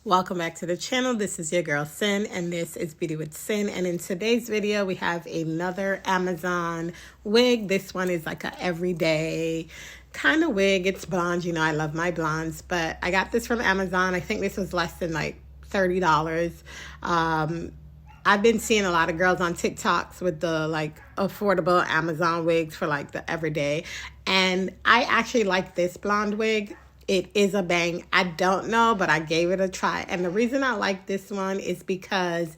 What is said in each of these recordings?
Welcome back to the channel. This is your girl Sin, and this is Beauty with Sin. And in today's video, we have another Amazon wig. This one is like a everyday kind of wig. It's blonde. You know, I love my blondes, but I got this from Amazon. I think this was less than like $30. I've been seeing a lot of girls on TikToks with the like affordable Amazon wigs for like the everyday. And I actually like this blonde wig. It is a bang. I don't know, but I gave it a try. And the reason I like this one is because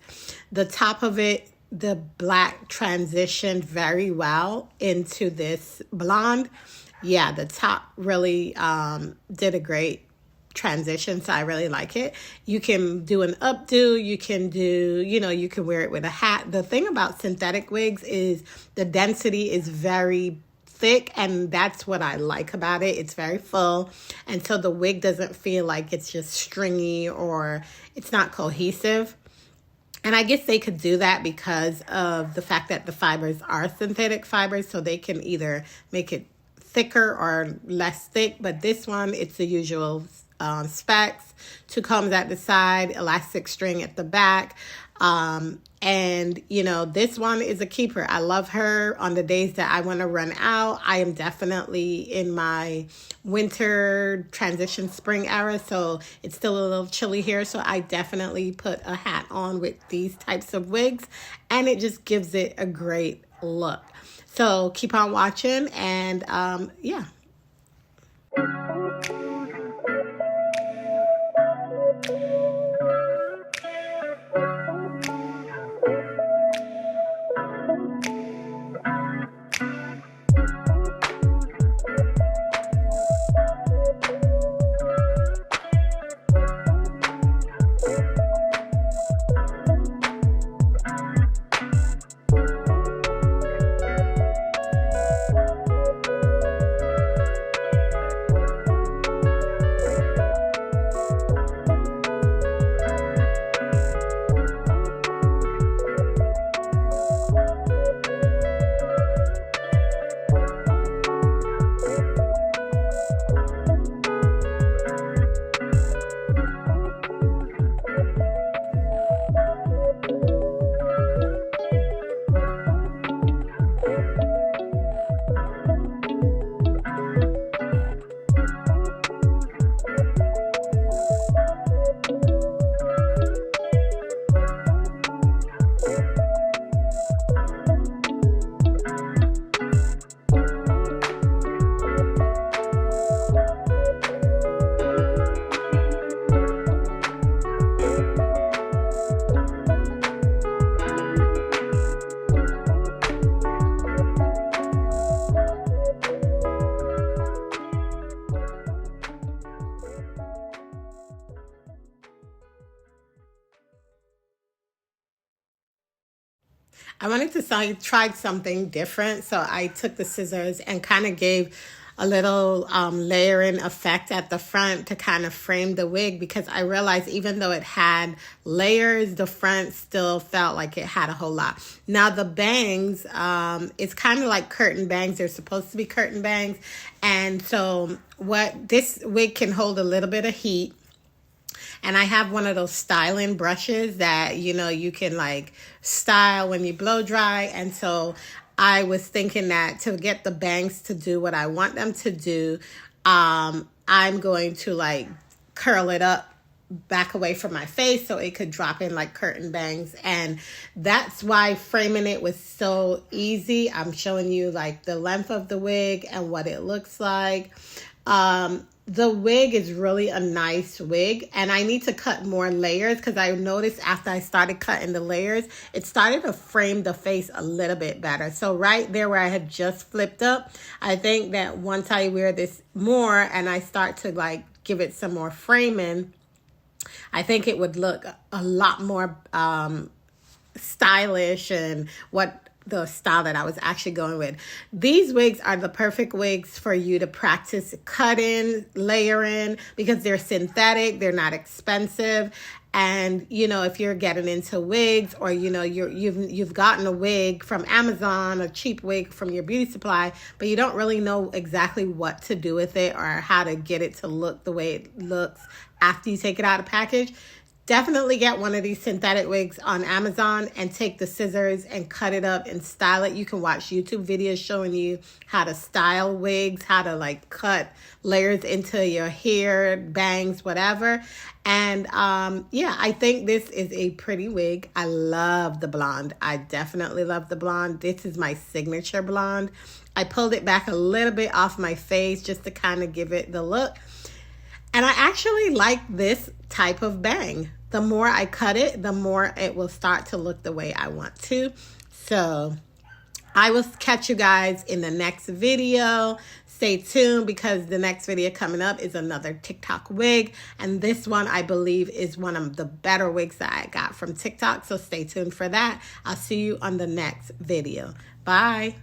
the top of it, the black transitioned very well into this blonde. Yeah, the top really did a great transition, so I really like it. You can do an updo, you can do, you can wear it with a hat. The thing about synthetic wigs is the density is very thick, and that's what I like about it. It's very full, and so the wig doesn't feel like it's just stringy or it's not cohesive. And I guess they could do that because of the fact that the fibers are synthetic fibers, so they can either make it thicker or less thick. But this one, it's the usual specs, 2 combs at the side, elastic string at the back. And this one is a keeper. I love her on the days that I want to run out. I am definitely in my winter transition spring era, so it's still a little chilly here. So I definitely put a hat on with these types of wigs, and it just gives it a great look. So keep on watching, and yeah. I wanted to try something different, so I took the scissors and kind of gave a little layering effect at the front to kind of frame the wig, because I realized even though it had layers, the front still felt like it had a whole lot. Now the bangs, it's kind of like curtain bangs. They're supposed to be curtain bangs, and so what this wig can hold a little bit of heat. And I have one of those styling brushes that, you can like style when you blow dry. And so I was thinking that to get the bangs to do what I want them to do, I'm going to like curl it up back away from my face so it could drop in like curtain bangs. And that's why framing it was so easy. I'm showing you like the length of the wig and what it looks like. The wig is really a nice wig, and I need to cut more layers because I noticed after I started cutting the layers, it started to frame the face a little bit better. So right there where I had just flipped up, I think that once I wear this more and I start to like give it some more framing, I think it would look a lot more stylish and what the style that I was actually going with. These wigs are the perfect wigs for you to practice cutting, layering, because they're synthetic, they're not expensive. And, if you're getting into wigs, or, you've gotten a wig from Amazon, a cheap wig from your beauty supply, but you don't really know exactly what to do with it or how to get it to look the way it looks after you take it out of the package, Definitely get one of these synthetic wigs on Amazon and take the scissors and cut it up and style it. You can watch YouTube videos showing you how to style wigs, how to like cut layers into your hair, bangs, whatever. And yeah, I think this is a pretty wig. I love the blonde. I definitely love the blonde. This is my signature blonde. I pulled it back a little bit off my face just to kind of give it the look. And I actually like this type of bang. The more I cut it, the more it will start to look the way I want to. So I will catch you guys in the next video. Stay tuned because the next video coming up is another TikTok wig. And this one, I believe, is one of the better wigs that I got from TikTok. So stay tuned for that. I'll see you on the next video. Bye.